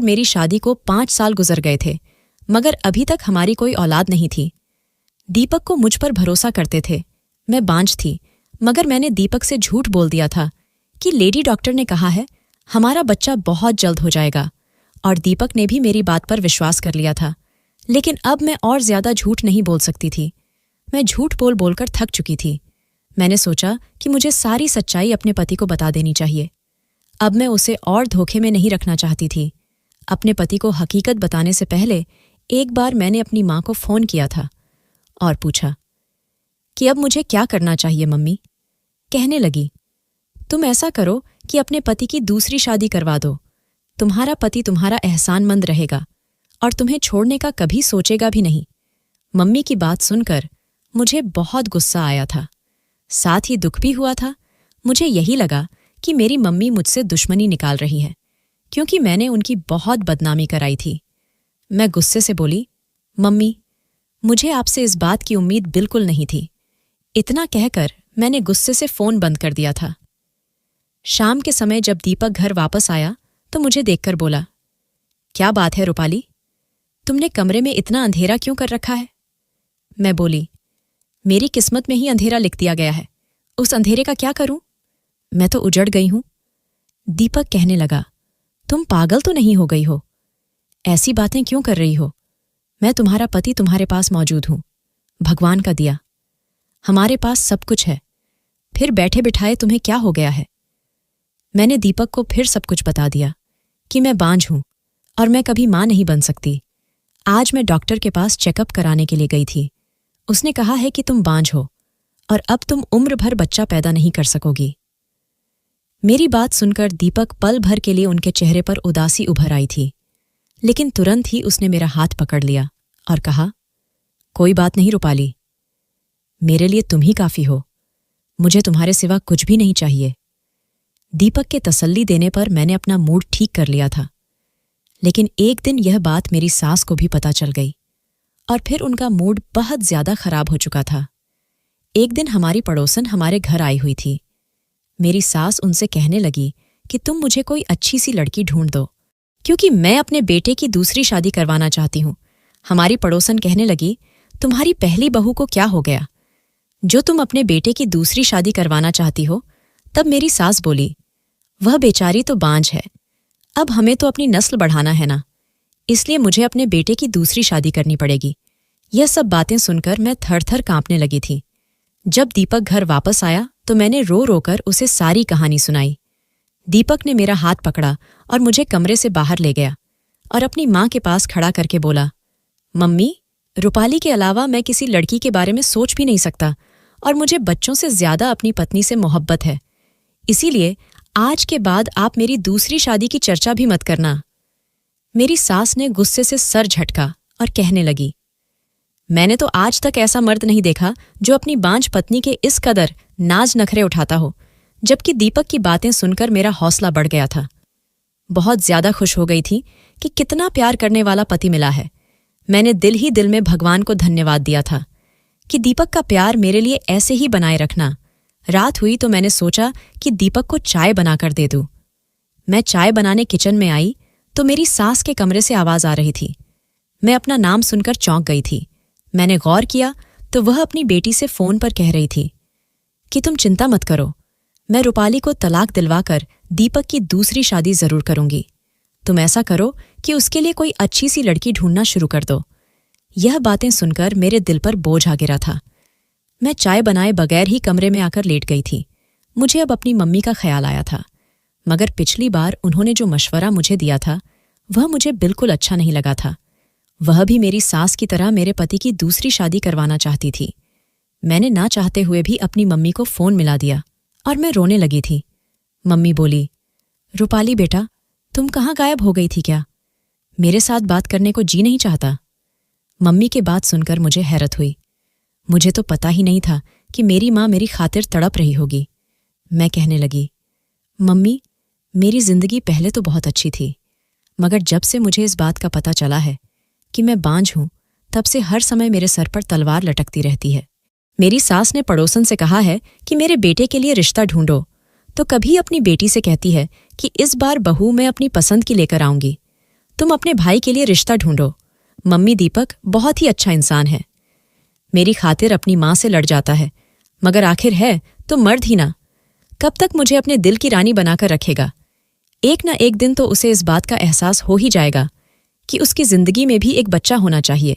मेरी शादी को 5 साल गुजर गए थे, मगर अभी तक हमारी कोई औलाद नहीं थी। दीपक को मुझ पर भरोसा करते थे। मैं बांझ थी, मगर मैंने दीपक से झूठ बोल दिया था कि लेडी डॉक्टर ने कहा है हमारा बच्चा बहुत जल्द हो जाएगा, और दीपक ने भी मेरी बात पर विश्वास कर लिया था। लेकिन अब मैं और ज्यादा झूठ नहीं बोल सकती थी। मैं झूठ बोल बोलकर थक चुकी थी। मैंने सोचा कि मुझे सारी सच्चाई अपने पति को बता देनी चाहिए। अब मैं उसे और धोखे में नहीं रखना चाहती थी। अपने पति को हकीकत बताने से पहले एक बार मैंने अपनी माँ को फ़ोन किया था और पूछा कि अब मुझे क्या करना चाहिए मम्मी। कहने लगी, तुम ऐसा करो कि अपने पति की दूसरी शादी करवा दो। तुम्हारा पति तुम्हारा एहसानमंद रहेगा और तुम्हें छोड़ने का कभी सोचेगा भी नहीं। मम्मी की बात सुनकर मुझे बहुत गुस्सा आया था, साथ ही दुख भी हुआ था। मुझे यही लगा कि मेरी मम्मी मुझसे दुश्मनी निकाल रही है, क्योंकि मैंने उनकी बहुत बदनामी कराई थी। मैं गुस्से से बोली, मम्मी, मुझे आपसे इस बात की उम्मीद बिल्कुल नहीं थी। इतना कहकर मैंने गुस्से से फ़ोन बंद कर दिया था। शाम के समय जब दीपक घर वापस आया तो मुझे देखकर बोला, क्या बात है रूपाली, तुमने कमरे में इतना अंधेरा क्यों कर रखा है? मैं बोली, मेरी किस्मत में ही अंधेरा लिख दिया गया है, उस अंधेरे का क्या करूं? मैं तो उजड़ गई हूं। दीपक कहने लगा, तुम पागल तो नहीं हो गई हो? ऐसी बातें क्यों कर रही हो? मैं तुम्हारा पति तुम्हारे पास मौजूद हूं, भगवान का दिया। हमारे पास सब कुछ है, फिर बैठे बिठाए तुम्हें क्या हो गया है? मैंने दीपक को फिर सब कुछ बता दिया कि मैं बांझ हूं और मैं कभी मां नहीं बन सकती। आज मैं डॉक्टर के पास चेकअप कराने के लिए गई थी। उसने कहा है कि तुम बांझ हो और अब तुम उम्र भर बच्चा पैदा नहीं कर सकोगी। मेरी बात सुनकर दीपक पल भर के लिए उनके चेहरे पर उदासी उभर आई थी, लेकिन तुरंत ही उसने मेरा हाथ पकड़ लिया और कहा, कोई बात नहीं रूपाली, मेरे लिए तुम ही काफी हो, मुझे तुम्हारे सिवा कुछ भी नहीं चाहिए। दीपक के तसल्ली देने पर मैंने अपना मूड ठीक कर लिया था, लेकिन एक दिन यह बात मेरी सास को भी पता चल गई और फिर उनका मूड बहुत ज्यादा खराब हो चुका था। एक दिन हमारी पड़ोसन हमारे घर आई हुई थी। मेरी सास उनसे कहने लगी कि तुम मुझे कोई अच्छी सी लड़की ढूंढ दो, क्योंकि मैं अपने बेटे की दूसरी शादी करवाना चाहती हूँ। हमारी पड़ोसन कहने लगी, तुम्हारी पहली बहू को क्या हो गया जो तुम अपने बेटे की दूसरी शादी करवाना चाहती हो? तब मेरी सास बोली, वह बेचारी तो बांझ है, अब हमें तो अपनी नस्ल बढ़ाना है ना, इसलिए मुझे अपने बेटे की दूसरी शादी करनी पड़ेगी। यह सब बातें सुनकर मैं थर थर कांपने लगी थी। जब दीपक घर वापस आया तो मैंने रो रोकर उसे सारी कहानी सुनाई। दीपक ने मेरा हाथ पकड़ा और मुझे कमरे से बाहर ले गया और अपनी माँ के पास खड़ा करके बोला, मम्मी, रूपाली के अलावा मैं किसी लड़की के बारे में सोच भी नहीं सकता और मुझे बच्चों से ज्यादा अपनी पत्नी से मोहब्बत है। इसीलिए आज के बाद आप मेरी दूसरी शादी की चर्चा भी मत करना। मेरी सास ने गुस्से से सर झटका और कहने लगी, मैंने तो आज तक ऐसा मर्द नहीं देखा जो अपनी बांझ पत्नी के इस कदर नाज नखरे उठाता हो। जबकि दीपक की बातें सुनकर मेरा हौसला बढ़ गया था। बहुत ज्यादा खुश हो गई थी कि कितना प्यार करने वाला पति मिला है। मैंने दिल ही दिल में भगवान को धन्यवाद दिया था कि दीपक का प्यार मेरे लिए ऐसे ही बनाए रखना। रात हुई तो मैंने सोचा कि दीपक को चाय बनाकर दे दूं। मैं चाय बनाने किचन में आई तो मेरी सास के कमरे से आवाज आ रही थी। मैं अपना नाम सुनकर चौंक गई थी। मैंने गौर किया तो वह अपनी बेटी से फोन पर कह रही थी कि तुम चिंता मत करो, मैं रूपाली को तलाक दिलवाकर दीपक की दूसरी शादी जरूर करूंगी। तुम ऐसा करो कि उसके लिए कोई अच्छी सी लड़की ढूंढना शुरू कर दो। यह बातें सुनकर मेरे दिल पर बोझ आ गिरा था। मैं चाय बनाए बगैर ही कमरे में आकर लेट गई थी। मुझे अब अपनी मम्मी का ख्याल आया था, मगर पिछली बार उन्होंने जो मशवरा मुझे दिया था वह मुझे बिल्कुल अच्छा नहीं लगा था। वह भी मेरी सास की तरह मेरे पति की दूसरी शादी करवाना चाहती थी। मैंने ना चाहते हुए भी अपनी मम्मी को फोन मिला दिया और मैं रोने लगी थी। मम्मी बोली, रूपाली बेटा, तुम कहाँ गायब हो गई थी क्या? मेरे साथ बात करने को जी नहीं चाहता? मम्मी की बात सुनकर मुझे हैरत हुई। मुझे तो पता ही नहीं था कि मेरी माँ मेरी खातिर तड़प रही होगी। मैं कहने लगी, मम्मी, मेरी जिंदगी पहले तो बहुत अच्छी थी, मगर जब से मुझे इस बात का पता चला है कि मैं बांझ हूं, तब से हर समय मेरे सर पर तलवार लटकती रहती है। मेरी सास ने पड़ोसन से कहा है कि मेरे बेटे के लिए रिश्ता ढूंढो, तो कभी अपनी बेटी से कहती है कि इस बार बहू मैं अपनी पसंद की लेकर आऊंगी, तुम अपने भाई के लिए रिश्ता ढूंढो। मम्मी, दीपक बहुत ही अच्छा इंसान है। मेरी खातिर अपनी माँ से लड़ जाता है, मगर आखिर है तो मर्द ही ना। कब तक मुझे अपने दिल की रानी बनाकर रखेगा? एक ना एक दिन तो उसे इस बात का एहसास हो ही जाएगा कि उसकी जिंदगी में भी एक बच्चा होना चाहिए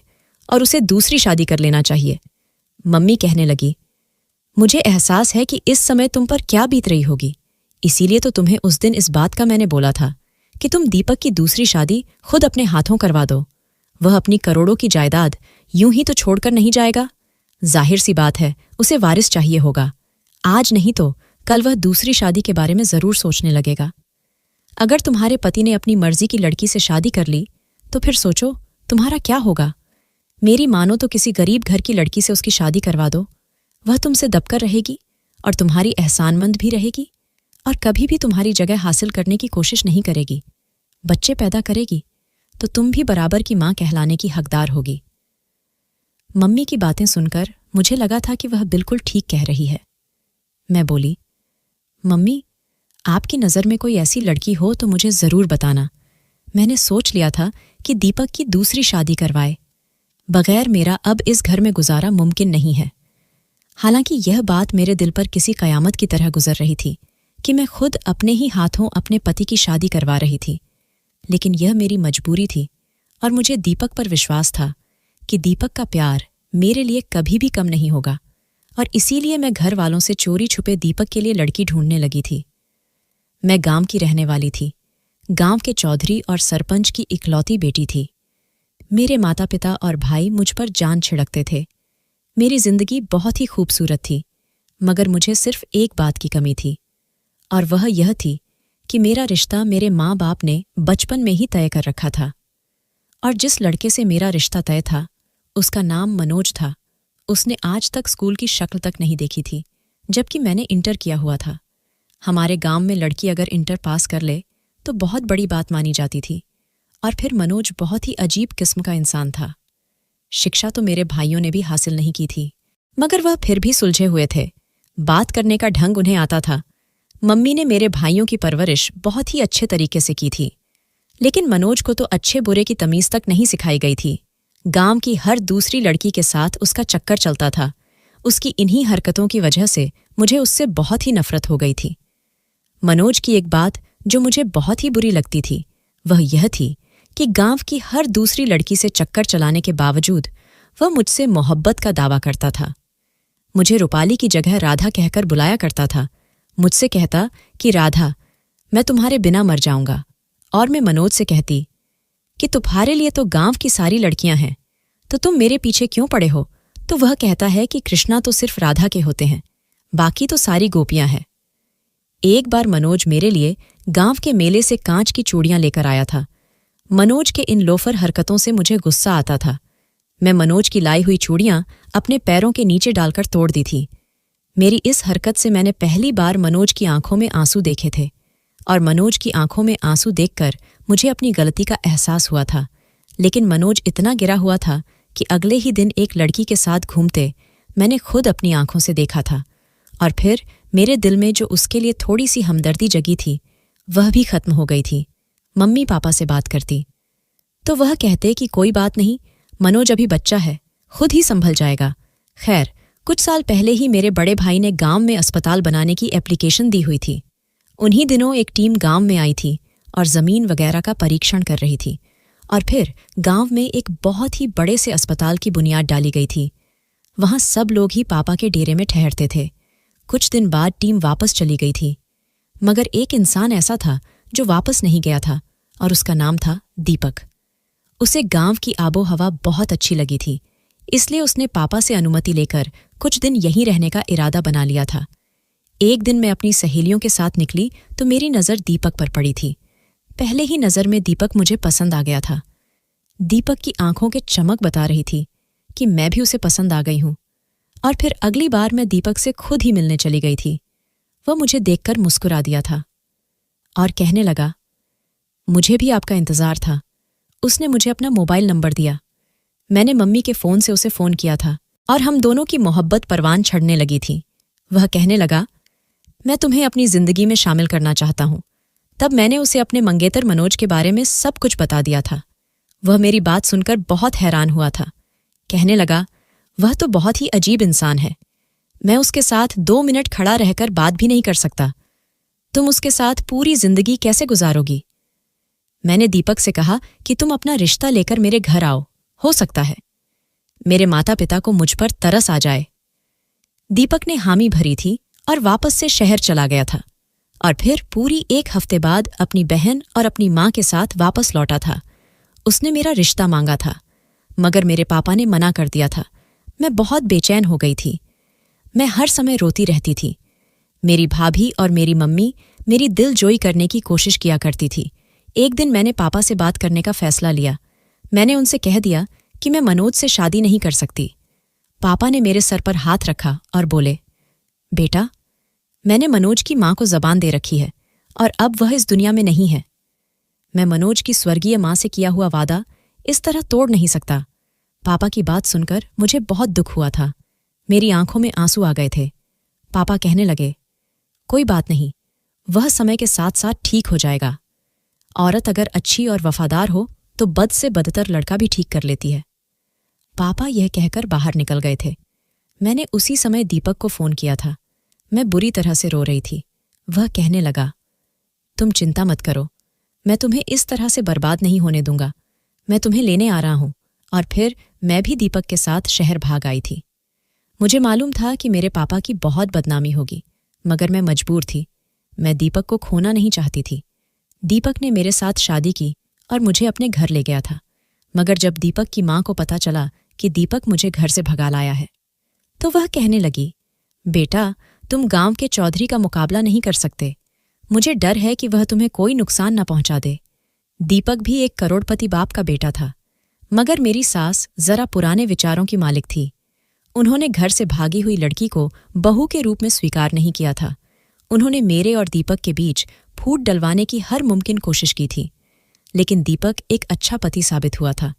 और उसे दूसरी शादी कर लेना चाहिए। मम्मी कहने लगी, मुझे एहसास है कि इस समय तुम पर क्या बीत रही होगी, इसीलिए तो तुम्हें उस दिन इस बात का मैंने बोला था कि तुम दीपक की दूसरी शादी खुद अपने हाथों करवा दो। वह अपनी करोड़ों की जायदाद यूं ही तो छोड़कर नहीं जाएगा। जाहिर सी बात है, उसे वारिस चाहिए होगा। आज नहीं तो कल वह दूसरी शादी के बारे में जरूर सोचने लगेगा। अगर तुम्हारे पति ने अपनी मर्जी की लड़की से शादी कर ली तो फिर सोचो तुम्हारा क्या होगा। मेरी मानो तो किसी गरीब घर की लड़की से उसकी शादी करवा दो। वह तुमसे दबकर रहेगी और तुम्हारी एहसानमंद भी रहेगी और कभी भी तुम्हारी जगह हासिल करने की कोशिश नहीं करेगी। बच्चे पैदा करेगी तो तुम भी बराबर की मां कहलाने की हकदार होगी। मम्मी की बातें सुनकर मुझे लगा था कि वह बिल्कुल ठीक कह रही है। मैं बोली, मम्मी, आपकी नज़र में कोई ऐसी लड़की हो तो मुझे ज़रूर बताना। मैंने सोच लिया था कि दीपक की दूसरी शादी करवाए। बगैर मेरा अब इस घर में गुजारा मुमकिन नहीं है। हालांकि यह बात मेरे दिल पर किसी कयामत की तरह गुजर रही थी कि मैं खुद अपने ही हाथों अपने पति की शादी करवा रही थी, लेकिन यह मेरी मजबूरी थी और मुझे दीपक पर विश्वास था कि दीपक का प्यार मेरे लिए कभी भी कम नहीं होगा और इसीलिए मैं घर वालों से चोरी छुपे दीपक के लिए लड़की ढूंढने लगी थी। मैं गांव की रहने वाली थी, गांव के चौधरी और सरपंच की इकलौती बेटी थी। मेरे माता पिता और भाई मुझ पर जान छिड़कते थे। मेरी जिंदगी बहुत ही खूबसूरत थी, मगर मुझे सिर्फ एक बात की कमी थी और वह यह थी कि मेरा रिश्ता मेरे माँ बाप ने बचपन में ही तय कर रखा था। और जिस लड़के से मेरा रिश्ता तय था उसका नाम मनोज था। उसने आज तक स्कूल की शक्ल तक नहीं देखी थी, जबकि मैंने इंटर किया हुआ था। हमारे गांव में लड़की अगर इंटर पास कर ले तो बहुत बड़ी बात मानी जाती थी। और फिर मनोज बहुत ही अजीब किस्म का इंसान था। शिक्षा तो मेरे भाइयों ने भी हासिल नहीं की थी, मगर वह फिर भी सुलझे हुए थे। बात करने का ढंग उन्हें आता था। मम्मी ने मेरे भाइयों की परवरिश बहुत ही अच्छे तरीके से की थी, लेकिन मनोज को तो अच्छे बुरे की तमीज तक नहीं सिखाई गई थी। गांव की हर दूसरी लड़की के साथ उसका चक्कर चलता था। उसकी इन्हीं हरकतों की वजह से मुझे उससे बहुत ही नफरत हो गई थी। मनोज की एक बात जो मुझे बहुत ही बुरी लगती थी वह यह थी कि गांव की हर दूसरी लड़की से चक्कर चलाने के बावजूद वह मुझसे मोहब्बत का दावा करता था। मुझे रूपाली की जगह राधा कहकर बुलाया करता था। मुझसे कहता कि राधा, मैं तुम्हारे बिना मर जाऊंगा, और मैं मनोज से कहती कि तुम्हारे लिए तो गांव की सारी लड़कियां हैं, तो तुम मेरे पीछे क्यों पड़े हो? तो वह कहता है कि कृष्णा तो सिर्फ राधा के होते हैं, बाकी तो सारी गोपियां हैं। एक बार मनोज मेरे लिए गांव के मेले से कांच की चूड़ियां लेकर आया था। मनोज के इन लोफर हरकतों से मुझे गुस्सा आता था। मैं मनोज की लाई हुई चूड़ियां अपने पैरों के नीचे डालकर तोड़ दी थी। मेरी इस हरकत से मैंने पहली बार मनोज की आंखों में आंसू देखे थे, और मनोज की आंखों में आंसू देखकर मुझे अपनी गलती का एहसास हुआ था। लेकिन मनोज इतना गिरा हुआ था कि अगले ही दिन एक लड़की के साथ घूमते मैंने खुद अपनी आंखों से देखा था, और फिर मेरे दिल में जो उसके लिए थोड़ी सी हमदर्दी जगी थी वह भी खत्म हो गई थी। मम्मी पापा से बात करती तो वह कहते कि कोई बात नहीं, मनोज अभी बच्चा है, खुद ही संभल जाएगा। खैर, कुछ साल पहले ही मेरे बड़े भाई ने गांव में अस्पताल बनाने की एप्लीकेशन दी हुई थी। उन्हीं दिनों एक टीम गांव में आई थी और जमीन वगैरह का परीक्षण कर रही थी, और फिर गांव में एक बहुत ही बड़े से अस्पताल की बुनियाद डाली गई थी। वहां सब लोग ही पापा के डेरे में ठहरते थे। कुछ दिन बाद टीम वापस चली गई थी, मगर एक इंसान ऐसा था जो वापस नहीं गया था, और उसका नाम था दीपक। उसे गांव की आबो हवा बहुत अच्छी लगी थी, इसलिए उसने पापा से अनुमति लेकर कुछ दिन यहीं रहने का इरादा बना लिया था। एक दिन मैं अपनी सहेलियों के साथ निकली तो मेरी नज़र दीपक पर पड़ी थी। पहले ही नज़र में दीपक मुझे पसंद आ गया था। दीपक की आंखों के चमक बता रही थी कि मैं भी उसे पसंद आ गई हूं। और फिर अगली बार मैं दीपक से खुद ही मिलने चली गई थी। वह मुझे देखकर मुस्कुरा दिया था और कहने लगा, मुझे भी आपका इंतजार था। उसने मुझे अपना मोबाइल नंबर दिया। मैंने मम्मी के फ़ोन से उसे फ़ोन किया था और हम दोनों की मोहब्बत परवान चढ़ने लगी थी। वह कहने लगा, मैं तुम्हें अपनी ज़िंदगी में शामिल करना चाहता हूँ। तब मैंने उसे अपने मंगेतर मनोज के बारे में सब कुछ बता दिया था। वह मेरी बात सुनकर बहुत हैरान हुआ था। कहने लगा, वह तो बहुत ही अजीब इंसान है। मैं उसके साथ 2 मिनट खड़ा रहकर बात भी नहीं कर सकता। तुम उसके साथ पूरी जिंदगी कैसे गुजारोगी? मैंने दीपक से कहा कि तुम अपना रिश्ता लेकर मेरे घर आओ, हो सकता है मेरे माता पिता को मुझ पर तरस आ जाए। दीपक ने हामी भरी थी और वापस से शहर चला गया था और फिर पूरी 1 हफ्ते बाद अपनी बहन और अपनी माँ के साथ वापस लौटा था। उसने मेरा रिश्ता मांगा था, मगर मेरे पापा ने मना कर दिया था। मैं बहुत बेचैन हो गई थी। मैं हर समय रोती रहती थी। मेरी भाभी और मेरी मम्मी मेरी दिल जोई करने की कोशिश किया करती थी। एक दिन मैंने पापा से बात करने का फैसला लिया। मैंने उनसे कह दिया कि मैं मनोज से शादी नहीं कर सकती। पापा ने मेरे सर पर हाथ रखा और बोले, बेटा, मैंने मनोज की माँ को जबान दे रखी है और अब वह इस दुनिया में नहीं है। मैं मनोज की स्वर्गीय माँ से किया हुआ वादा इस तरह तोड़ नहीं सकता। पापा की बात सुनकर मुझे बहुत दुख हुआ था। मेरी आंखों में आंसू आ गए थे। पापा कहने लगे, कोई बात नहीं, वह समय के साथ साथ ठीक हो जाएगा। औरत अगर अच्छी और वफादार हो तो बद से बदतर लड़का भी ठीक कर लेती है। पापा यह कहकर बाहर निकल गए थे। मैंने उसी समय दीपक को फोन किया था। मैं बुरी तरह से रो रही थी। वह कहने लगा, तुम चिंता मत करो, मैं तुम्हें इस तरह से बर्बाद नहीं होने दूंगा। मैं तुम्हें लेने आ रहा हूं। और फिर मैं भी दीपक के साथ शहर भाग आई थी। मुझे मालूम था कि मेरे पापा की बहुत बदनामी होगी, मगर मैं मजबूर थी। मैं दीपक को खोना नहीं चाहती थी। दीपक ने मेरे साथ शादी की और मुझे अपने घर ले गया था। मगर जब दीपक की माँ को पता चला कि दीपक मुझे घर से भगा लाया है, तो वह कहने लगी, बेटा, तुम गांव के चौधरी का मुकाबला नहीं कर सकते। मुझे डर है कि वह तुम्हें कोई नुकसान न पहुंचा दे। दीपक भी एक करोड़पति बाप का बेटा था, मगर मेरी सास जरा पुराने विचारों की मालिक थी। उन्होंने घर से भागी हुई लड़की को बहू के रूप में स्वीकार नहीं किया था। उन्होंने मेरे और दीपक के बीच फूट डलवाने की हर मुमकिन कोशिश की थी। लेकिन दीपक एक अच्छा पति साबित हुआ था।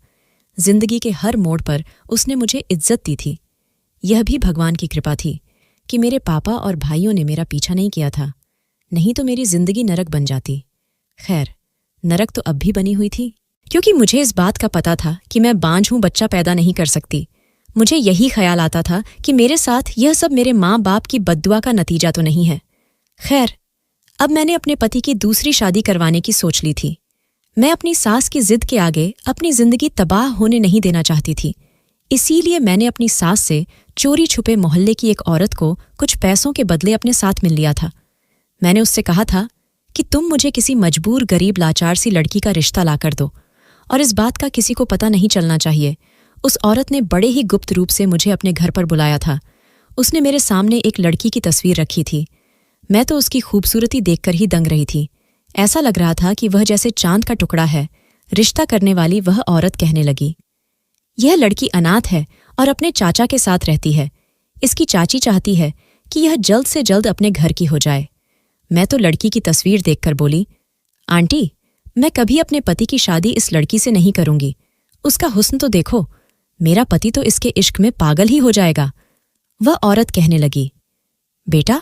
जिंदगी के हर मोड़ पर उसने मुझे इज्जत दी थी। यह भी भगवान की कृपा थी कि मेरे पापा और भाइयों ने मेरा पीछा नहीं किया था, नहीं तो मेरी जिंदगी नरक बन जाती। खैर, नरक तो अब भी बनी हुई थी, क्योंकि मुझे इस बात का पता था कि मैं बांझ हूं, बच्चा पैदा नहीं कर सकती। मुझे यही ख्याल आता था कि मेरे साथ यह सब मेरे माँ बाप की बद्दुआ का नतीजा तो नहीं है। खैर, अब मैंने अपने पति की दूसरी शादी करवाने की सोच ली थी। मैं अपनी सास की जिद के आगे अपनी जिंदगी तबाह होने नहीं देना चाहती थी। इसीलिए मैंने अपनी सास से चोरी छुपे मोहल्ले की एक औरत को कुछ पैसों के बदले अपने साथ मिल लिया था। मैंने उससे कहा था कि तुम मुझे किसी मजबूर गरीब लाचार सी लड़की का रिश्ता ला कर दो, और इस बात का किसी को पता नहीं चलना चाहिए। उस औरत ने बड़े ही गुप्त रूप से मुझे अपने घर पर बुलाया था। उसने मेरे सामने एक लड़की की तस्वीर रखी थी। मैं तो उसकी खूबसूरती देखकर ही दंग रही थी। ऐसा लग रहा था कि वह जैसे चांद का टुकड़ा है। रिश्ता करने वाली वह औरत कहने लगी, यह लड़की अनाथ है और अपने चाचा के साथ रहती है। इसकी चाची चाहती है कि यह जल्द से जल्द अपने घर की हो जाए। मैं तो लड़की की तस्वीर देखकर बोली, आंटी, मैं कभी अपने पति की शादी इस लड़की से नहीं करूंगी। उसका हुस्न तो देखो, मेरा पति तो इसके इश्क में पागल ही हो जाएगा। वह औरत कहने लगी, बेटा,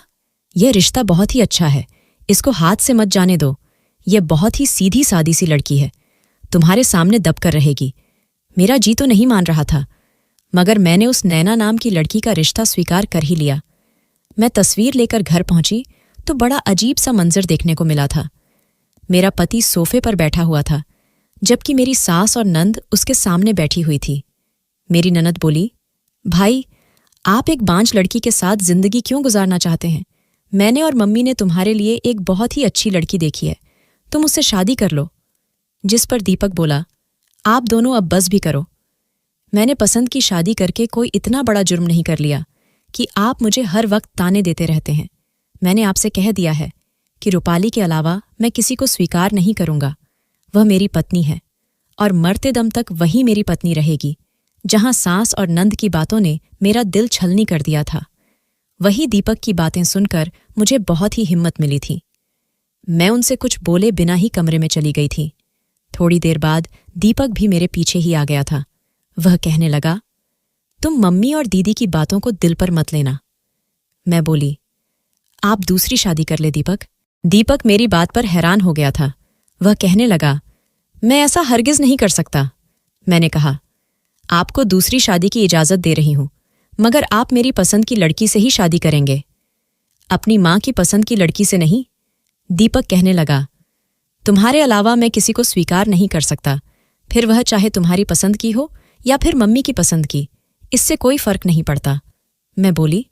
यह रिश्ता बहुत ही अच्छा है, इसको हाथ से मत जाने दो। यह बहुत ही सीधी सादी सी लड़की है, तुम्हारे सामने दब कर रहेगी। मेरा जी तो नहीं मान रहा था, मगर मैंने उस नैना नाम की लड़की का रिश्ता स्वीकार कर ही लिया। मैं तस्वीर लेकर घर पहुंची तो बड़ा अजीब सा मंजर देखने को मिला था। मेरा पति सोफे पर बैठा हुआ था, जबकि मेरी सास और नंद उसके सामने बैठी हुई थी। मेरी ननद बोली, भाई, आप एक बांझ लड़की के साथ जिंदगी क्यों गुजारना चाहते हैं? मैंने और मम्मी ने तुम्हारे लिए एक बहुत ही अच्छी लड़की देखी है, तुम उससे शादी कर लो। जिस पर दीपक बोला, आप दोनों अब बस भी करो। मैंने पसंद की शादी करके कोई इतना बड़ा जुर्म नहीं कर लिया कि आप मुझे हर वक्त ताने देते रहते हैं। मैंने आपसे कह दिया है कि रूपाली के अलावा मैं किसी को स्वीकार नहीं करूंगा। वह मेरी पत्नी है और मरते दम तक वही मेरी पत्नी रहेगी। जहां सास और नंद की बातों ने मेरा दिल छलनी कर दिया था, वही दीपक की बातें सुनकर मुझे बहुत ही हिम्मत मिली थी। मैं उनसे कुछ बोले बिना ही कमरे में चली गई थी। थोड़ी देर बाद दीपक भी मेरे पीछे ही आ गया था। वह कहने लगा, तुम मम्मी और दीदी की बातों को दिल पर मत लेना। मैं बोली, आप दूसरी शादी कर ले दीपक, दीपक मेरी बात पर हैरान हो गया था। वह कहने लगा, मैं ऐसा हरगिज नहीं कर सकता। मैंने कहा, आपको दूसरी शादी की इजाजत दे रही हूं, मगर आप मेरी पसंद की लड़की से ही शादी करेंगे, अपनी मां की पसंद की लड़की से नहीं। दीपक कहने लगा, तुम्हारे अलावा मैं किसी को स्वीकार नहीं कर सकता, फिर वह चाहे तुम्हारी पसंद की हो या फिर मम्मी की पसंद की, इससे कोई फर्क नहीं पड़ता। मैं बोली,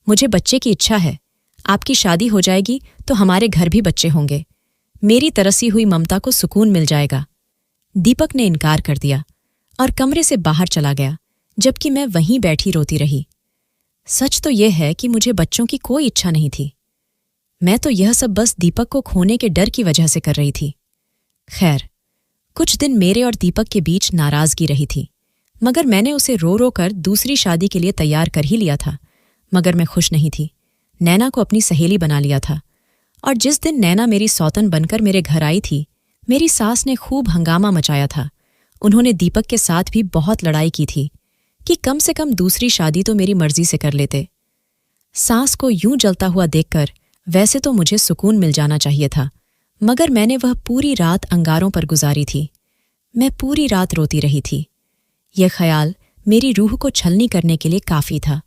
मुझे बच्चे की इच्छा है, आपकी शादी हो जाएगी तो हमारे घर भी बच्चे होंगे, मेरी तरसी हुई ममता को सुकून मिल जाएगा। दीपक ने इनकार कर दिया और कमरे से बाहर चला गया, जबकि मैं वहीं बैठी रोती रही। सच तो यह है कि मुझे बच्चों की कोई इच्छा नहीं थी। मैं तो यह सब बस दीपक को खोने के डर की वजह से कर रही थी। खैर, कुछ दिन मेरे और दीपक के बीच नाराजगी रही थी, मगर मैंने उसे रो रो कर दूसरी शादी के लिए तैयार कर ही लिया था। मगर मैं खुश नहीं थी। नैना को अपनी सहेली बना लिया था, और जिस दिन नैना मेरी सौतन बनकर मेरे घर आई थी, मेरी सास ने खूब हंगामा मचाया था। उन्होंने दीपक के साथ भी बहुत लड़ाई की थी कि कम से कम दूसरी शादी तो मेरी मर्जी से कर लेते। सास को यूं जलता हुआ देखकर वैसे तो मुझे सुकून मिल जाना चाहिए था, मगर मैंने वह पूरी रात अंगारों पर गुजारी थी। मैं पूरी रात रोती रही थी। यह ख्याल मेरी रूह को छलनी करने के लिए काफी था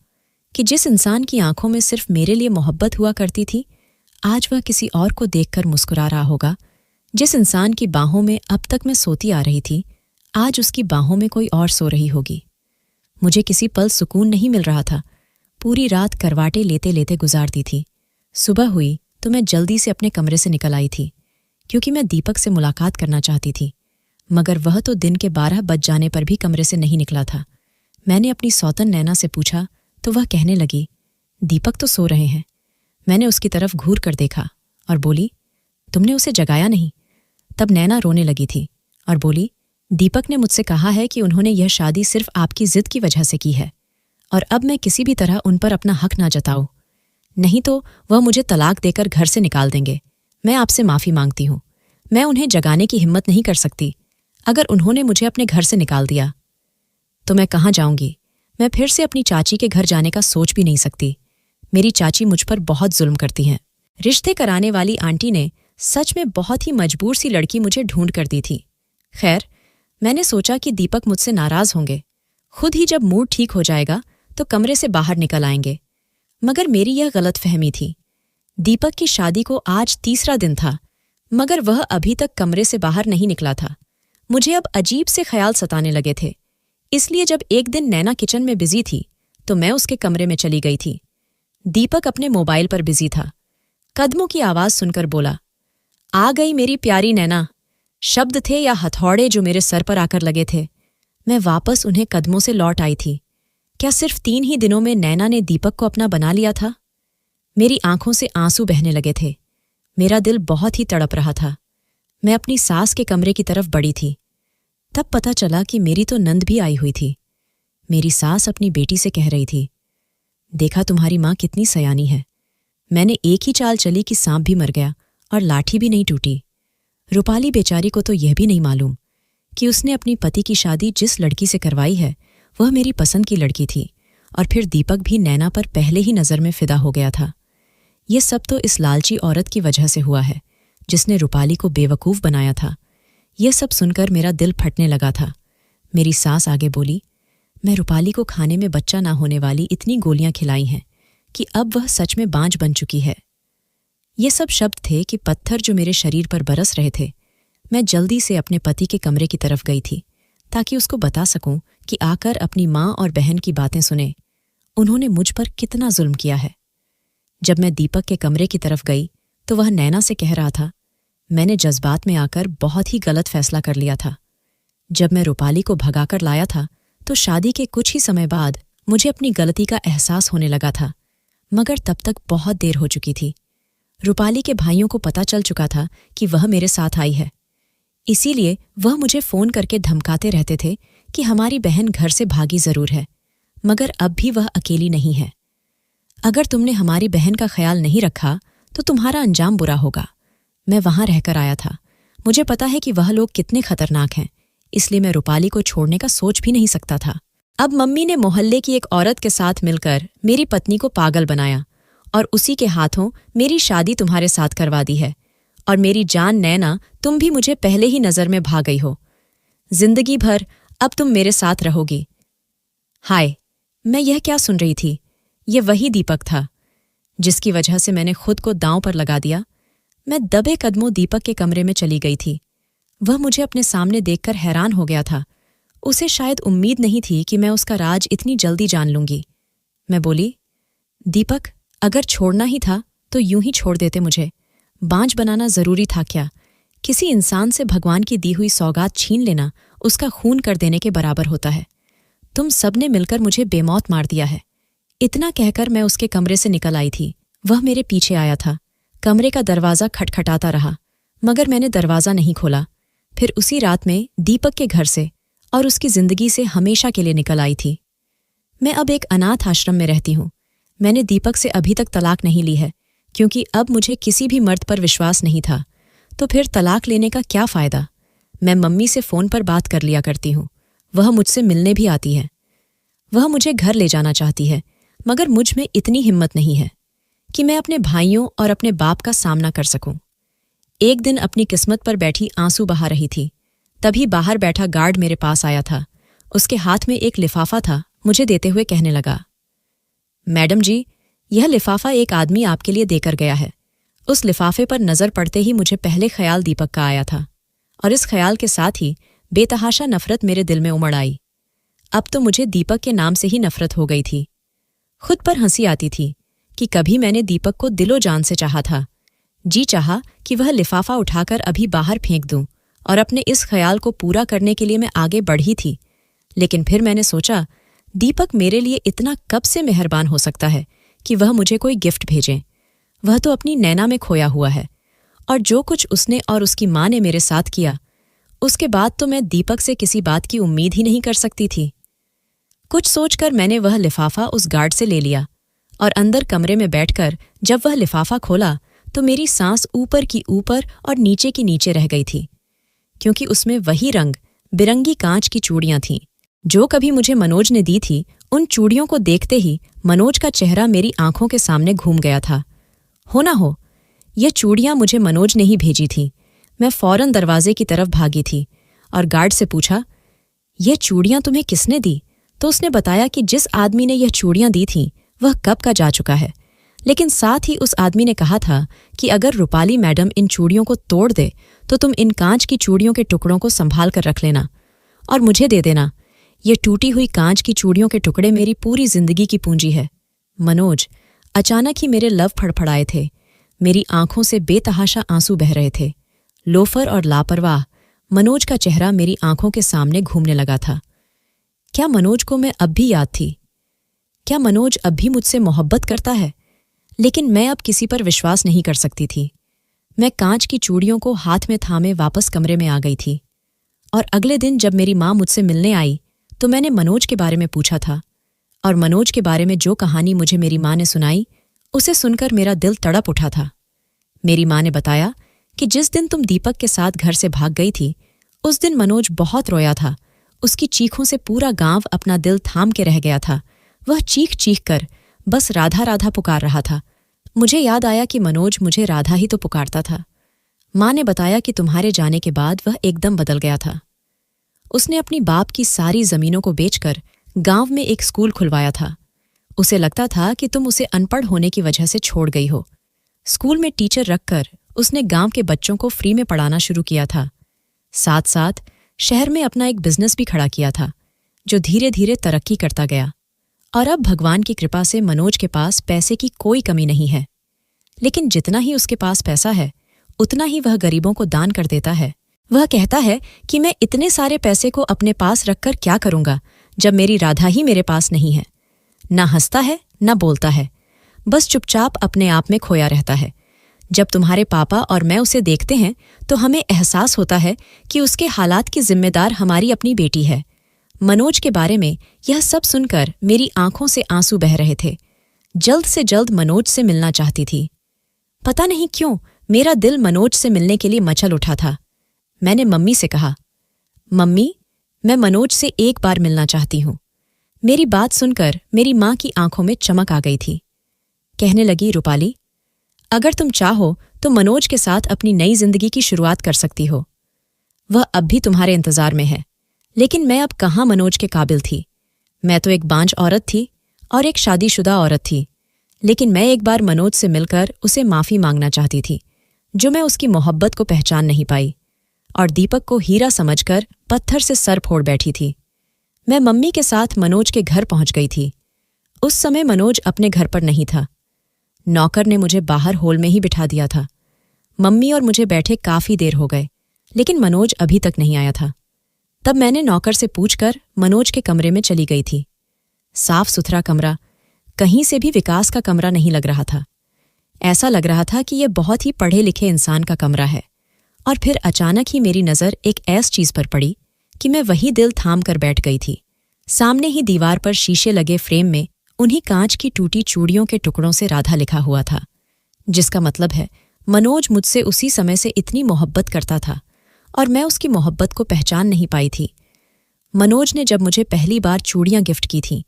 कि जिस इंसान की आंखों में सिर्फ मेरे लिए मोहब्बत हुआ करती थी, आज वह किसी और को देखकर मुस्कुरा रहा होगा। जिस इंसान की बाहों में अब तक मैं सोती आ रही थी, आज उसकी बाहों में कोई और सो रही होगी। मुझे किसी पल सुकून नहीं मिल रहा था। पूरी रात करवाटे लेते लेते गुजारती थी। सुबह हुई तो मैं जल्दी से अपने कमरे से निकल आई थी, क्योंकि मैं दीपक से मुलाकात करना चाहती थी, मगर वह तो दिन के 12 बज जाने पर भी कमरे से नहीं निकला था। मैंने अपनी सौतन नैना से पूछा तो वह कहने लगी, दीपक तो सो रहे हैं। मैंने उसकी तरफ घूर कर देखा और बोली, तुमने उसे जगाया नहीं? तब नैना रोने लगी थी और बोली, दीपक ने मुझसे कहा है कि उन्होंने यह शादी सिर्फ आपकी जिद की वजह से की है, और अब मैं किसी भी तरह उन पर अपना हक ना जताऊं, नहीं तो वह मुझे तलाक देकर घर से निकाल देंगे। मैं आपसे माफी मांगती हूं। मैं उन्हें जगाने की हिम्मत नहीं कर सकती। अगर उन्होंने मुझे अपने घर से निकाल दिया तो मैं कहाँ जाऊंगी? मैं फिर से अपनी चाची के घर जाने का सोच भी नहीं सकती। मेरी चाची मुझ पर बहुत जुल्म करती हैं। रिश्ते कराने वाली आंटी ने सच में बहुत ही मजबूर सी लड़की मुझे ढूंढ कर दी थी। खैर, मैंने सोचा कि दीपक मुझसे नाराज होंगे, खुद ही जब मूड ठीक हो जाएगा तो कमरे से बाहर निकल आएंगे। मगर मेरी यह गलतफहमी थी। दीपक की शादी को आज तीसरा दिन था, मगर वह अभी तक कमरे से बाहर नहीं निकला था। मुझे अब अजीब से ख्याल सताने लगे थे। इसलिए जब एक दिन नैना किचन में बिजी थी तो मैं उसके कमरे में चली गई थी। दीपक अपने मोबाइल पर बिजी था। कदमों की आवाज सुनकर बोला, आ गई मेरी प्यारी नैना। शब्द थे या हथौड़े जो मेरे सर पर आकर लगे थे। मैं वापस उन्हें कदमों से लौट आई थी। क्या सिर्फ 3 ही दिनों में नैना ने दीपक को अपना बना लिया था? मेरी आंखों से आंसू बहने लगे थे। मेरा दिल बहुत ही तड़प रहा था। मैं अपनी सास के कमरे की तरफ बढ़ी थी। तब पता चला कि मेरी तो नंद भी आई हुई थी। मेरी सास अपनी बेटी से कह रही थी, देखा तुम्हारी माँ कितनी सयानी है। मैंने एक ही चाल चली कि सांप भी मर गया और लाठी भी नहीं टूटी। रूपाली बेचारी को तो यह भी नहीं मालूम कि उसने अपनी पति की शादी जिस लड़की से करवाई है वह मेरी पसंद की लड़की थी, और फिर दीपक भी नैना पर पहले ही नज़र में फिदा हो गया था। ये सब तो इस लालची औरत की वजह से हुआ है जिसने रूपाली को बेवकूफ़ बनाया था। यह सब सुनकर मेरा दिल फटने लगा था। मेरी सास आगे बोली, मैं रूपाली को खाने में बच्चा ना होने वाली इतनी गोलियां खिलाई हैं कि अब वह सच में बांझ बन चुकी है। ये सब शब्द थे कि पत्थर जो मेरे शरीर पर बरस रहे थे। मैं जल्दी से अपने पति के कमरे की तरफ गई थी ताकि उसको बता सकूं कि आकर अपनी माँ और बहन की बातें सुने। उन्होंने मुझ पर कितना जुल्म किया है। जब मैं दीपक के कमरे की तरफ गई तो वह नैना से कह रहा था, मैंने जज्बात में आकर बहुत ही गलत फैसला कर लिया था। जब मैं रूपाली को भगाकर लाया था तो शादी के कुछ ही समय बाद मुझे अपनी गलती का एहसास होने लगा था, मगर तब तक बहुत देर हो चुकी थी। रूपाली के भाइयों को पता चल चुका था कि वह मेरे साथ आई है। इसीलिए वह मुझे फ़ोन करके धमकाते रहते थे कि हमारी बहन घर से भागी ज़रूर है, मगर अब भी वह अकेली नहीं है। अगर तुमने हमारी बहन का ख्याल नहीं रखा तो तुम्हारा अंजाम बुरा होगा। मैं वहां रहकर आया था। मुझे पता है कि वह लोग कितने खतरनाक हैं, इसलिए मैं रूपाली को छोड़ने का सोच भी नहीं सकता था। अब मम्मी ने मोहल्ले की एक औरत के साथ मिलकर मेरी पत्नी को पागल बनाया और उसी के हाथों मेरी शादी तुम्हारे साथ करवा दी है। और मेरी जान नैना, तुम भी मुझे पहले ही नज़र में भा गई हो। जिंदगी भर अब तुम मेरे साथ रहोगी। हाय, मैं यह क्या सुन रही थी? ये वही दीपक था जिसकी वजह से मैंने खुद को दांव पर लगा दिया। मैं दबे कदमों दीपक के कमरे में चली गई थी। वह मुझे अपने सामने देखकर हैरान हो गया था। उसे शायद उम्मीद नहीं थी कि मैं उसका राज इतनी जल्दी जान लूंगी। मैं बोली, दीपक, अगर छोड़ना ही था तो यूं ही छोड़ देते मुझे। बांझ बनाना जरूरी था क्या? किसी इंसान से भगवान की दी हुई सौगात छीन लेना उसका खून कर देने के बराबर होता है। तुम सबने मिलकर मुझे बेमौत मार दिया है। इतना कहकर मैं उसके कमरे से निकल आई थी। वह मेरे पीछे आया था। कमरे का दरवाज़ा खटखटाता रहा, मगर मैंने दरवाज़ा नहीं खोला। फिर उसी रात में दीपक के घर से और उसकी जिंदगी से हमेशा के लिए निकल आई थी। मैं अब एक अनाथ आश्रम में रहती हूँ। मैंने दीपक से अभी तक तलाक नहीं ली है, क्योंकि अब मुझे किसी भी मर्द पर विश्वास नहीं था। तो फिर तलाक लेने का क्या फ़ायदा? मैं मम्मी से फ़ोन पर बात कर लिया करती हूँ। वह मुझसे मिलने भी आती है। वह मुझे घर ले जाना चाहती है, मगर मुझ में इतनी हिम्मत नहीं है कि मैं अपने भाइयों और अपने बाप का सामना कर सकूं। एक दिन अपनी किस्मत पर बैठी आंसू बहा रही थी, तभी बाहर बैठा गार्ड मेरे पास आया था। उसके हाथ में एक लिफाफा था। मुझे देते हुए कहने लगा, मैडम जी, यह लिफाफा एक आदमी आपके लिए देकर गया है। उस लिफाफे पर नज़र पड़ते ही मुझे पहले ख्याल दीपक का आया था, और इस ख्याल के साथ ही बेतहाशा नफरत मेरे दिल में उमड़ आई। अब तो मुझे दीपक के नाम से ही नफरत हो गई थी। खुद पर हंसी आती थी कि कभी मैंने दीपक को दिलो जान से चाहा था। जी चाहा कि वह लिफाफा उठाकर अभी बाहर फेंक दूं, और अपने इस ख्याल को पूरा करने के लिए मैं आगे बढ़ी थी। लेकिन फिर मैंने सोचा, दीपक मेरे लिए इतना कब से मेहरबान हो सकता है कि वह मुझे कोई गिफ्ट भेजे? वह तो अपनी नैना में खोया हुआ है, और जो कुछ उसने और उसकी माँ ने मेरे साथ किया, उसके बाद तो मैं दीपक से किसी बात की उम्मीद ही नहीं कर सकती थी। कुछ सोचकर मैंने वह लिफाफा उस गार्ड से ले लिया, और अंदर कमरे में बैठकर जब वह लिफाफा खोला तो मेरी सांस ऊपर की ऊपर और नीचे की नीचे रह गई थी, क्योंकि उसमें वही रंग बिरंगी कांच की चूड़ियां थीं जो कभी मुझे मनोज ने दी थी। उन चूड़ियों को देखते ही मनोज का चेहरा मेरी आंखों के सामने घूम गया था। हो ना हो, यह चूड़ियां मुझे मनोज ने ही भेजी थीं। मैं फौरन दरवाजे की तरफ भागी थी और गार्ड से पूछा, यह चूड़ियां तुम्हें किसने दी? तो उसने बताया कि जिस आदमी ने यह चूड़ियां दी थीं वह कब का जा चुका है, लेकिन साथ ही उस आदमी ने कहा था कि अगर रूपाली मैडम इन चूड़ियों को तोड़ दे तो तुम इन कांच की चूड़ियों के टुकड़ों को संभाल कर रख लेना और मुझे दे देना। ये टूटी हुई कांच की चूड़ियों के टुकड़े मेरी पूरी जिंदगी की पूंजी है। मनोज, अचानक ही मेरे लव फड़फड़ाए थे। मेरी आंखों से बेतहाशा आंसू बह रहे थे। लोफर और लापरवाह मनोज का चेहरा मेरी आंखों के सामने घूमने लगा था। क्या मनोज को मैं अब भी याद थी? क्या मनोज अब भी मुझसे मोहब्बत करता है? लेकिन मैं अब किसी पर विश्वास नहीं कर सकती थी। मैं कांच की चूड़ियों को हाथ में थामे वापस कमरे में आ गई थी, और अगले दिन जब मेरी माँ मुझसे मिलने आई तो मैंने मनोज के बारे में पूछा था, और मनोज के बारे में जो कहानी मुझे मेरी माँ ने सुनाई उसे सुनकर मेरा दिल तड़प उठा था। मेरी माँ ने बताया कि जिस दिन तुम दीपक के साथ घर से भाग गई थी उस दिन मनोज बहुत रोया था। उसकी चीखों से पूरा गांव अपना दिल थाम के रह गया था। वह चीख चीख कर बस राधा राधा पुकार रहा था। मुझे याद आया कि मनोज मुझे राधा ही तो पुकारता था। माँ ने बताया कि तुम्हारे जाने के बाद वह एकदम बदल गया था। उसने अपनी बाप की सारी जमीनों को बेचकर गांव में एक स्कूल खुलवाया था। उसे लगता था कि तुम उसे अनपढ़ होने की वजह से छोड़ गई हो। स्कूल में टीचर रखकर उसने गांव के बच्चों को फ्री में पढ़ाना शुरू किया था। साथ साथ शहर में अपना एक बिजनेस भी खड़ा किया था जो धीरे धीरे तरक्की करता गया। और अब भगवान की कृपा से मनोज के पास पैसे की कोई कमी नहीं है। लेकिन जितना ही उसके पास पैसा है उतना ही वह गरीबों को दान कर देता है। वह कहता है कि मैं इतने सारे पैसे को अपने पास रखकर क्या करूंगा जब मेरी राधा ही मेरे पास नहीं है। ना हंसता है ना बोलता है, बस चुपचाप अपने आप में खोया रहता है। जब तुम्हारे पापा और मैं उसे देखते हैं तो हमें एहसास होता है कि उसके हालात की जिम्मेदार हमारी अपनी बेटी है। मनोज के बारे में यह सब सुनकर मेरी आंखों से आंसू बह रहे थे। जल्द से जल्द मनोज से मिलना चाहती थी। पता नहीं क्यों मेरा दिल मनोज से मिलने के लिए मचल उठा था। मैंने मम्मी से कहा, मम्मी, मैं मनोज से एक बार मिलना चाहती हूँ। मेरी बात सुनकर मेरी माँ की आंखों में चमक आ गई थी। कहने लगी, रूपाली, अगर तुम चाहो तो मनोज के साथ अपनी नई जिंदगी की शुरुआत कर सकती हो। वह अब भी तुम्हारे इंतजार में है। लेकिन मैं अब कहाँ मनोज के काबिल थी। मैं तो एक बांझ औरत थी और एक शादीशुदा औरत थी। लेकिन मैं एक बार मनोज से मिलकर उसे माफ़ी मांगना चाहती थी, जो मैं उसकी मोहब्बत को पहचान नहीं पाई और दीपक को हीरा समझकर पत्थर से सर फोड़ बैठी थी। मैं मम्मी के साथ मनोज के घर पहुंच गई थी। उस समय मनोज अपने घर पर नहीं था। नौकर ने मुझे बाहर हॉल में ही बिठा दिया था। मम्मी और मुझे बैठे काफ़ी देर हो गए, लेकिन मनोज अभी तक नहीं आया था। तब मैंने नौकर से पूछकर मनोज के कमरे में चली गई थी। साफ सुथरा कमरा, कहीं से भी विकास का कमरा नहीं लग रहा था। ऐसा लग रहा था कि यह बहुत ही पढ़े लिखे इंसान का कमरा है। और फिर अचानक ही मेरी नज़र एक ऐसी चीज़ पर पड़ी कि मैं वही दिल थाम कर बैठ गई थी। सामने ही दीवार पर शीशे लगे फ्रेम में उन्हीं कांच की टूटी चूड़ियों के टुकड़ों से राधा लिखा हुआ था, जिसका मतलब है मनोज मुझसे उसी समय से इतनी मोहब्बत करता था और मैं उसकी मोहब्बत को पहचान नहीं पाई थी। मनोज ने जब मुझे पहली बार चूड़ियां गिफ्ट की थीं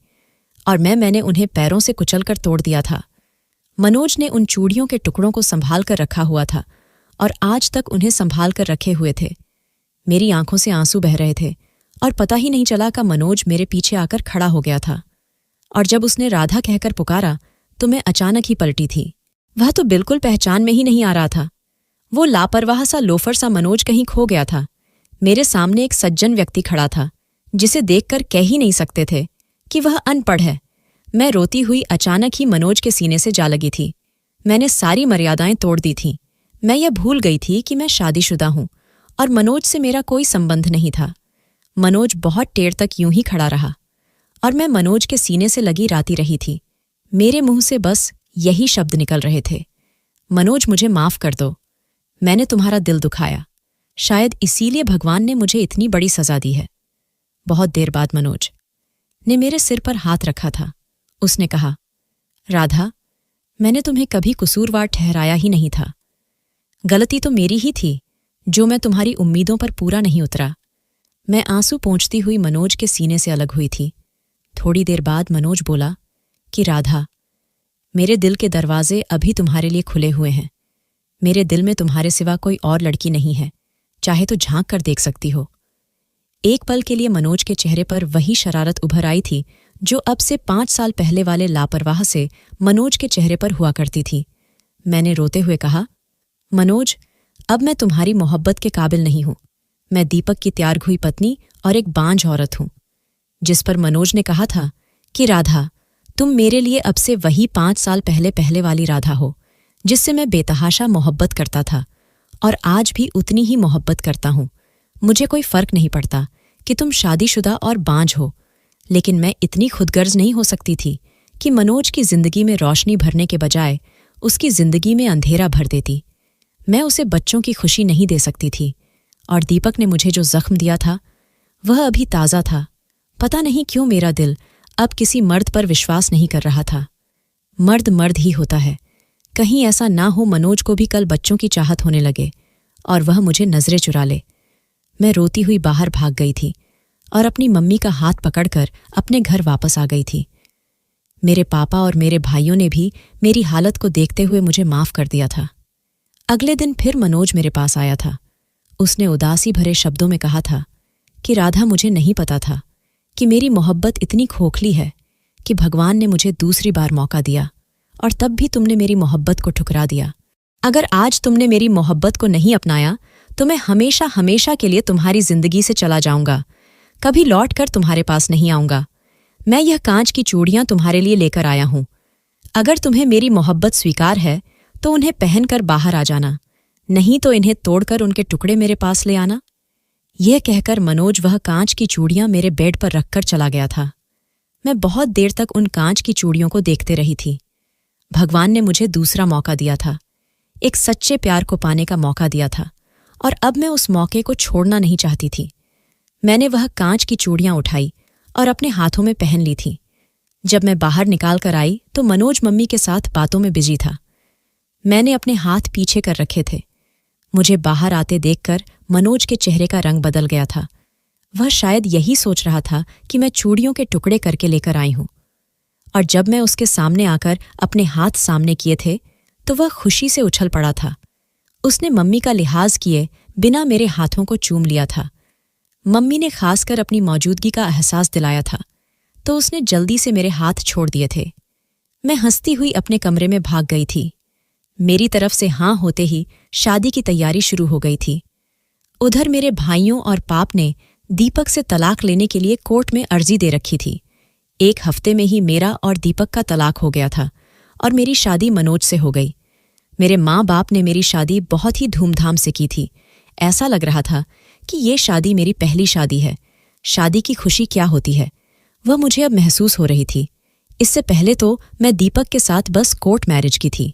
और मैंने उन्हें पैरों से कुचलकर तोड़ दिया था। मनोज ने उन चूड़ियों के टुकड़ों को संभाल कर रखा हुआ था और आज तक उन्हें संभाल कर रखे हुए थे। मेरी आंखों से आंसू बह रहे थे और पता ही नहीं चला कि मनोज मेरे पीछे आकर खड़ा हो गया था। और जब उसने राधा कहकर पुकारा तो मैं अचानक ही पलटी थी। वह तो बिल्कुल पहचान में ही नहीं आ रहा था। वो लापरवाह सा लोफर सा मनोज कहीं खो गया था। मेरे सामने एक सज्जन व्यक्ति खड़ा था, जिसे देखकर कह ही नहीं सकते थे कि वह अनपढ़ है। मैं रोती हुई अचानक ही मनोज के सीने से जा लगी थी। मैंने सारी मर्यादाएं तोड़ दी थीं। मैं यह भूल गई थी कि मैं शादीशुदा हूं और मनोज से मेरा कोई संबंध नहीं था। मनोज बहुत देर तक यूं ही खड़ा रहा और मैं मनोज के सीने से लगी राती रही थी। मेरे मुंह से बस यही शब्द निकल रहे थे, मनोज मुझे माफ कर दो, मैंने तुम्हारा दिल दुखाया। शायद इसीलिए भगवान ने मुझे इतनी बड़ी सजा दी है। बहुत देर बाद मनोज ने मेरे सिर पर हाथ रखा था। उसने कहा, राधा, मैंने तुम्हें कभी कसूरवार ठहराया ही नहीं था। गलती तो मेरी ही थी जो मैं तुम्हारी उम्मीदों पर पूरा नहीं उतरा। मैं आंसू पोंछती हुई मनोज के सीने से अलग हुई थी। थोड़ी देर बाद मनोज बोला कि राधा, मेरे दिल के दरवाजे अभी तुम्हारे लिए खुले हुए हैं। मेरे दिल में तुम्हारे सिवा कोई और लड़की नहीं है, चाहे तो झांक कर देख सकती हो। एक पल के लिए मनोज के चेहरे पर वही शरारत उभर आई थी जो अब से 5 साल पहले वाले लापरवाह से मनोज के चेहरे पर हुआ करती थी। मैंने रोते हुए कहा, मनोज, अब मैं तुम्हारी मोहब्बत के काबिल नहीं हूं। मैं दीपक की त्याग हुई पत्नी और एक बांझ औरत हूं। जिस पर मनोज ने कहा था कि राधा, तुम मेरे लिए अब से वही 5 साल पहले वाली राधा हो जिससे मैं बेतहाशा मोहब्बत करता था और आज भी उतनी ही मोहब्बत करता हूं। मुझे कोई फर्क नहीं पड़ता कि तुम शादीशुदा और बांझ हो, लेकिन मैं इतनी खुदगर्ज नहीं हो सकती थी कि मनोज की जिंदगी में रोशनी भरने के बजाय उसकी जिंदगी में अंधेरा भर देती। मैं उसे बच्चों की खुशी नहीं दे सकती थी और दीपक ने मुझे जो जख्म दिया था वह अभी ताज़ा था। पता नहीं क्यों मेरा दिल अब किसी मर्द पर विश्वास नहीं कर रहा था। मर्द मर्द ही होता है। कहीं ऐसा ना हो मनोज को भी कल बच्चों की चाहत होने लगे और वह मुझे नजरें चुरा ले। मैं रोती हुई बाहर भाग गई थी और अपनी मम्मी का हाथ पकड़कर अपने घर वापस आ गई थी। मेरे पापा और मेरे भाइयों ने भी मेरी हालत को देखते हुए मुझे माफ कर दिया था। अगले दिन फिर मनोज मेरे पास आया था। उसने उदासी भरे शब्दों में कहा था कि राधा, मुझे नहीं पता था कि मेरी मोहब्बत इतनी खोखली है कि भगवान ने मुझे दूसरी बार मौका दिया और तब भी तुमने मेरी मोहब्बत को ठुकरा दिया। अगर आज तुमने मेरी मोहब्बत को नहीं अपनाया तो मैं हमेशा हमेशा के लिए तुम्हारी जिंदगी से चला जाऊंगा। कभी लौट कर तुम्हारे पास नहीं आऊंगा। मैं यह कांच की चूड़ियां तुम्हारे लिए लेकर आया हूं। अगर तुम्हें मेरी मोहब्बत स्वीकार है तो उन्हें पहनकर बाहर आ जाना, नहीं तो इन्हें तोड़कर उनके टुकड़े मेरे पास ले आना। यह कहकर मनोज वह कांच की चूड़ियां मेरे बेड पर रखकर चला गया था। मैं बहुत देर तक उन कांच की चूड़ियों को देखते रही थी। भगवान ने मुझे दूसरा मौका दिया था, एक सच्चे प्यार को पाने का मौका दिया था और अब मैं उस मौके को छोड़ना नहीं चाहती थी। मैंने वह कांच की चूड़ियां उठाई और अपने हाथों में पहन ली थी। जब मैं बाहर निकाल कर आई तो मनोज मम्मी के साथ बातों में बिजी था। मैंने अपने हाथ पीछे कर रखे थे। मुझे बाहर आते देखकर मनोज के चेहरे का रंग बदल गया था। वह शायद यही सोच रहा था कि मैं चूड़ियों के टुकड़े करके लेकर आई हूं। और जब मैं उसके सामने आकर अपने हाथ सामने किए थे तो वह खुशी से उछल पड़ा था। उसने मम्मी का लिहाज किए बिना मेरे हाथों को चूम लिया था। मम्मी ने खासकर अपनी मौजूदगी का एहसास दिलाया था, तो उसने जल्दी से मेरे हाथ छोड़ दिए थे। मैं हंसती हुई अपने कमरे में भाग गई थी। मेरी तरफ से हाँ होते ही शादी की तैयारी शुरू हो गई थी। उधर मेरे भाइयों और पाप ने दीपक से तलाक लेने के लिए कोर्ट में अर्जी दे रखी थी। 1 हफ्ते में ही मेरा और दीपक का तलाक हो गया था और मेरी शादी मनोज से हो गई। मेरे माँ बाप ने मेरी शादी बहुत ही धूमधाम से की थी। ऐसा लग रहा था कि ये शादी मेरी पहली शादी है। शादी की खुशी क्या होती है वह मुझे अब महसूस हो रही थी। इससे पहले तो मैं दीपक के साथ बस कोर्ट मैरिज की थी।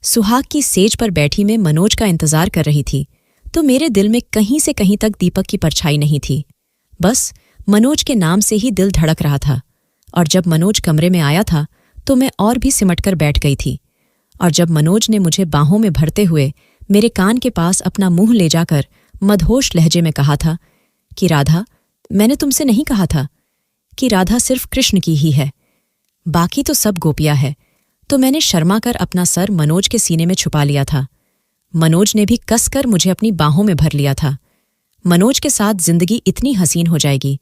सुहाग की सेज पर बैठी मैं मनोज का इंतजार कर रही थी, तो मेरे दिल में कहीं से कहीं तक दीपक की परछाई नहीं थी। बस मनोज के नाम से ही दिल धड़क रहा था। और जब मनोज कमरे में आया था तो मैं और भी सिमटकर बैठ गई थी। और जब मनोज ने मुझे बाहों में भरते हुए मेरे कान के पास अपना मुंह ले जाकर मदहोश लहजे में कहा था कि राधा, मैंने तुमसे नहीं कहा था कि राधा सिर्फ कृष्ण की ही है, बाकी तो सब गोपियां है, तो मैंने शर्मा कर अपना सर मनोज के सीने में छुपा लिया था। मनोज ने भी कसकर मुझे अपनी बाहों में भर लिया था। मनोज के साथ जिंदगी इतनी हसीन हो जाएगी,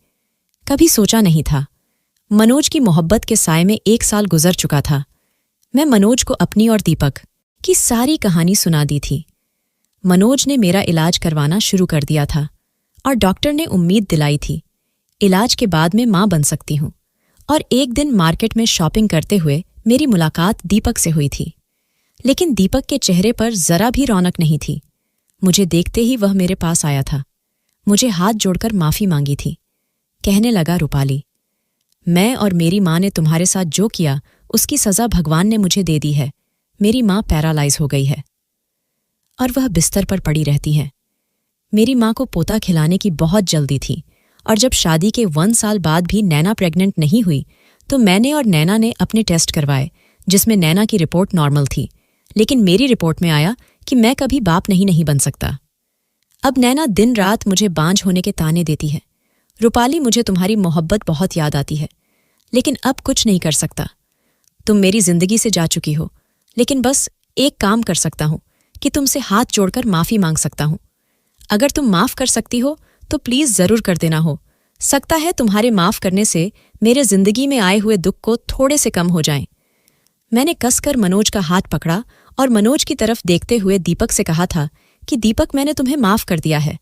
कभी सोचा नहीं था। मनोज की मोहब्बत के साए में 1 साल गुजर चुका था। मैं मनोज को अपनी और दीपक की सारी कहानी सुना दी थी। मनोज ने मेरा इलाज करवाना शुरू कर दिया था और डॉक्टर ने उम्मीद दिलाई थी इलाज के बाद मैं मां बन सकती हूं। और एक दिन मार्केट में शॉपिंग करते हुए मेरी मुलाकात दीपक से हुई थी, लेकिन दीपक के चेहरे पर जरा भी रौनक नहीं थी। मुझे देखते ही वह मेरे पास आया था, मुझे हाथ जोड़कर माफी मांगी थी। कहने लगा, रूपाली, मैं और मेरी माँ ने तुम्हारे साथ जो किया उसकी सजा भगवान ने मुझे दे दी है। मेरी माँ पैरालाइज हो गई है और वह बिस्तर पर पड़ी रहती है। मेरी माँ को पोता खिलाने की बहुत जल्दी थी और जब शादी के 1 साल बाद भी नैना प्रेग्नेंट नहीं हुई तो मैंने और नैना ने अपने टेस्ट करवाए, जिसमें नैना की रिपोर्ट नॉर्मल थी, लेकिन मेरी रिपोर्ट में आया कि मैं कभी बाप नहीं बन सकता। अब नैना दिन रात मुझे बांझ होने के ताने देती है। रूपाली, मुझे तुम्हारी मोहब्बत बहुत याद आती है, लेकिन अब कुछ नहीं कर सकता। तुम मेरी जिंदगी से जा चुकी हो, लेकिन बस एक काम कर सकता हूं कि तुमसे हाथ जोड़कर माफी मांग सकता हूं। अगर तुम माफ कर सकती हो तो प्लीज जरूर कर देना। हो सकता है तुम्हारे माफ करने से मेरे जिंदगी में आए हुए दुख को थोड़े से कम हो जाएं। मैंने कसकर मनोज का हाथ पकड़ा और मनोज की तरफ देखते हुए दीपक से कहा था कि दीपक, मैंने तुम्हें माफ कर दिया है।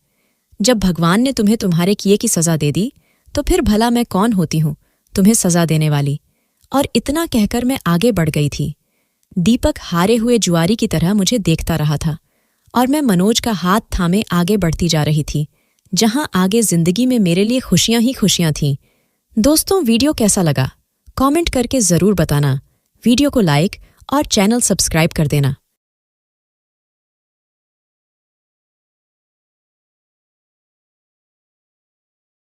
जब भगवान ने तुम्हें तुम्हारे किए की सजा दे दी तो फिर भला मैं कौन होती हूं तुम्हें सजा देने वाली। और इतना कहकर मैं आगे बढ़ गई थी। दीपक हारे हुए जुआरी की तरह मुझे देखता रहा था और मैं मनोज का हाथ थामे आगे बढ़ती जा रही थी, जहां आगे जिंदगी में मेरे लिए खुशियां ही खुशियां थीं। दोस्तों, वीडियो कैसा लगा कमेंट करके जरूर बताना। वीडियो को लाइक और चैनल सब्सक्राइब कर देना।